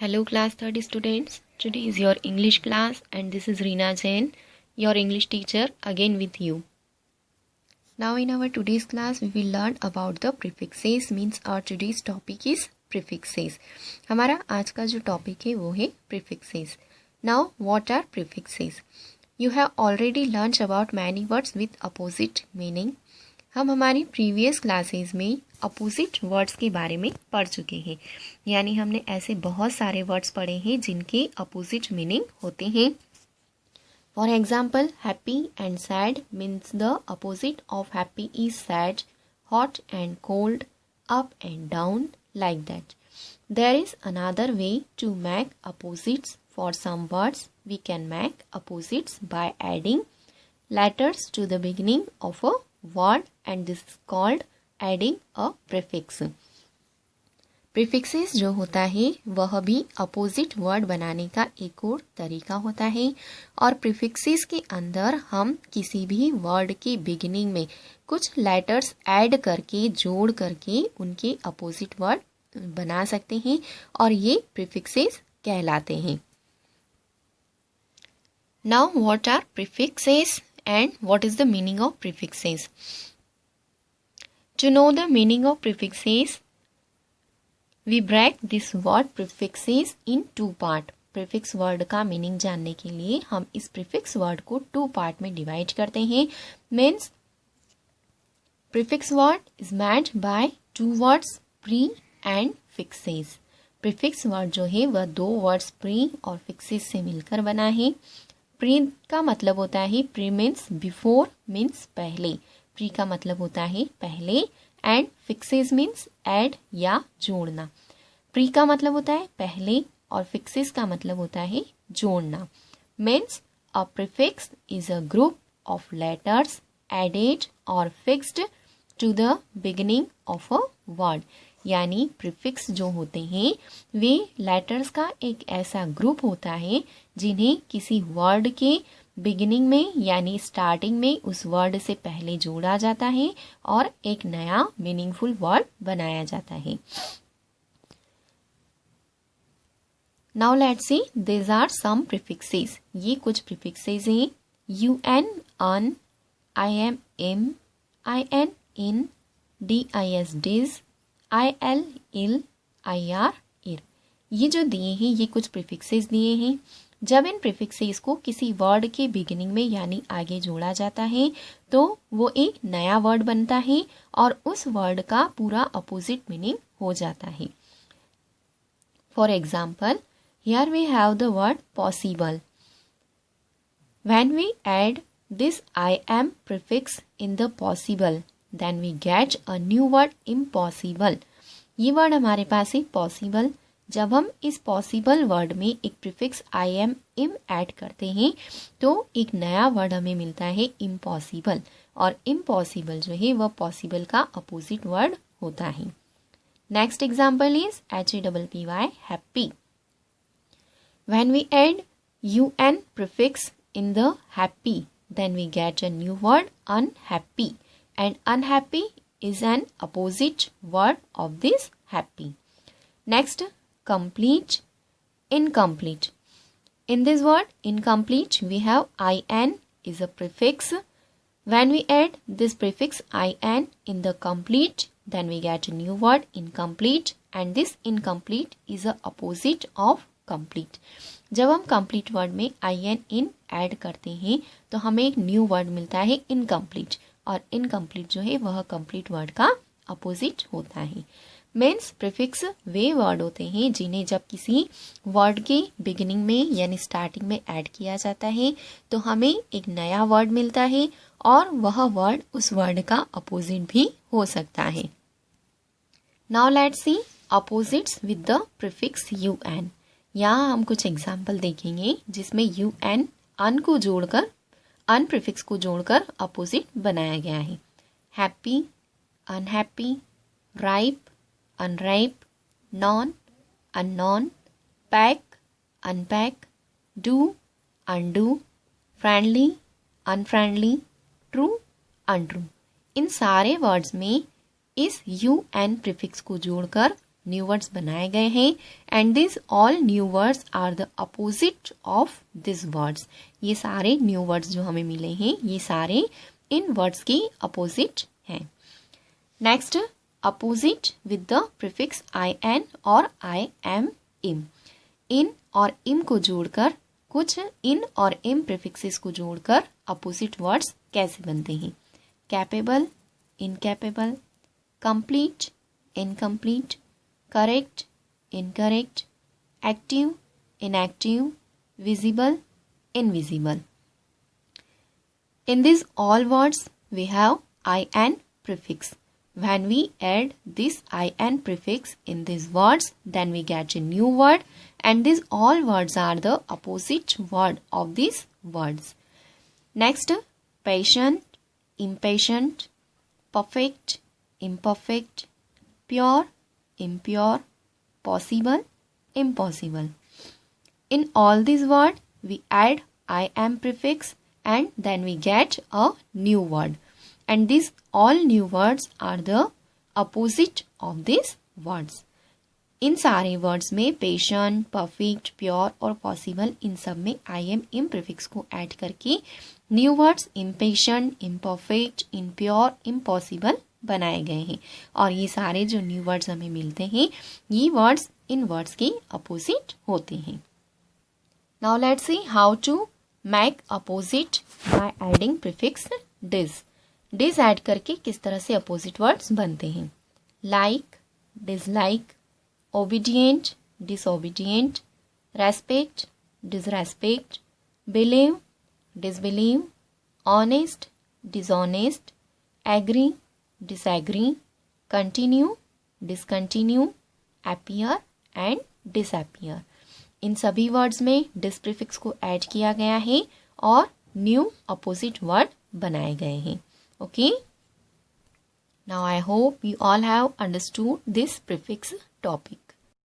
Hello class 30 students. Today is your English class and this is Reena Jain, your English teacher again with you. Now in our today's class we will learn about the prefixes means our today's topic is prefixes. हमारा आज का जो topic है वो है prefixes. Now what are prefixes? You have already learned about many words with opposite meaning. हम हमारी previous classes में अपोजिट वर्ड्स के बारे में पढ़ चुके हैं, यानी हमने ऐसे बहुत सारे वर्ड्स पढ़े हैं जिनके अपोजिट मीनिंग होते हैं. For example, happy and sad means the opposite of happy is sad, hot and cold, up and down, like that. There is another way to make opposites. For some words we can make opposites by adding letters to the beginning of a word and this is called adding a prefix. Prefixes जो होता है वह भी opposite word बनाने का एक और तरीका होता है और prefixes के अंदर हम किसी भी वर्ड के बिगिनिंग में कुछ लेटर्स ऐड करके जोड़ करके उनके अपोजिट वर्ड बना सकते हैं और ये prefixes कहलाते हैं. Now what are prefixes and what is the meaning of prefixes? To know the meaning of prefixes, we break this word prefixes in two parts. Prefix word का meaning जानने के लिए हम इस prefix word को two part में divide करते हैं. Means prefix word is made by two words pre and fixes. Prefix word जो है वह दो words pre और fixes से मिलकर बना है. प्री का मतलब होता है प्री मीन्स बिफोर मीन्स पहले. प्री का मतलब होता है पहले एंड फिक्सेस मीन्स ऐड या जोड़ना. प्री का मतलब होता है पहले और फिक्सेस का मतलब होता है जोड़ना. Means a prefix is a group of letters added और fixed to the beginning of a word. यानी प्रीफिक्स जो होते हैं वे लेटर्स का एक ऐसा ग्रुप होता है जिन्हें किसी वर्ड के बिगिनिंग में यानी स्टार्टिंग में उस वर्ड से पहले जोड़ा जाता है और एक नया मीनिंगफुल वर्ड बनाया जाता है. Now let's see these are some prefixes. ये कुछ प्रीफिक्सेस हैं. UN, अन, IM, इम, IN, in, DIS, डिज, IL, ill, IR, इर. ये जो दिए हैं ये कुछ प्रीफिक्सेस दिए हैं. जब इन प्रीफिक्सेस को किसी वर्ड के बिगिनिंग में यानी आगे जोड़ा जाता है तो वो एक नया वर्ड बनता है और उस वर्ड का पूरा अपोजिट मीनिंग हो जाता है. For example, here we have the word possible. When we add this IM prefix in the possible then we get a new word impossible. ये वर्ड हमारे पास है पॉसिबल. जब हम इस पॉसिबल वर्ड में एक प्रीफिक्स IM इम ऐड करते हैं तो एक नया वर्ड हमें मिलता है इम्पॉसिबल और इम्पॉसिबल जो है वह पॉसिबल का अपोजिट वर्ड होता है. Next example is HAPPY, happy. When we add UN prefix in the happy then we get a new word unhappy and unhappy is an opposite word of this happy. Next, complete, incomplete. In this word incomplete we have IN is a prefix. When we add this prefix IN in the complete then we get a new word incomplete and this incomplete is a opposite of complete. जब हम complete word में IN in add करते हैं तो हमें एक new word मिलता है incomplete और इनकम्प्लीट जो है वह कंप्लीट वर्ड का अपोजिट होता है. मीन्स प्रीफिक्स वे वर्ड होते हैं जिन्हें जब किसी वर्ड के बिगिनिंग में यानी स्टार्टिंग में ऐड किया जाता है तो हमें एक नया वर्ड मिलता है और वह वर्ड उस वर्ड का अपोजिट भी हो सकता है. Now let's C opposites with the prefix UN. यहाँ हम कुछ एग्जाम्पल देखेंगे जिसमें UN अन को जोड़कर अन प्रीफिक्स को जोड़कर अपोजिट बनाया गया है. Happy, unhappy, ripe, unripe, known, unknown, pack, unpack, do, undo, friendly, unfriendly, true, untrue. इन सारे वर्ड्स में इस UN प्रीफिक्स को जोड़कर न्यू वर्ड्स बनाए गए हैं and this all new words are the opposite of this words. ये सारे न्यू वर्ड्स जो हमें मिले हैं ये सारे इन वर्ड्स की अपोजिट हैं। Next, opposite with the prefix in और I am im। इन और इम को जोड़कर, कुछ इन और इम प्रीफिक्सेस को जोड़कर अपोजिट वर्ड्स कैसे बनते हैं? Capable, incapable, complete, incomplete, correct, incorrect, active, inactive, visible, invisible. In these all words we have in prefix. When we add this in prefix in these words, then we get a new word, and these all words are the opposite word of these words. Next, patient, impatient, perfect, imperfect, pure, impure, possible, impossible. In all these words we add im prefix and then we get a new word, and these all new words are the opposite of these words. इन सारे words में patient, perfect, pure और possible, इन सब में I am इम prefix को add करके new words impatient, imperfect, impure, impossible बनाए गए हैं। और ये सारे जो न्यू वर्ड्स हमें मिलते हैं ये वर्ड्स इन वर्ड्स के अपोजिट होते हैं। Now let's see how to make opposite by adding prefix dis. Dis add करके किस तरह से अपोजिट वर्ड्स बनते हैं? Like, dislike, obedient, disobedient, respect, disrespect, believe, disbelieve, honest, dishonest, agree, disagree, continue, discontinue, appear and disappear। इन सभी words में dish prefix को ऐड किया गया है और न्यू अपोजिट वर्ड बनाए गए हैं। Okay, now I hope you all have understood this prefix topic.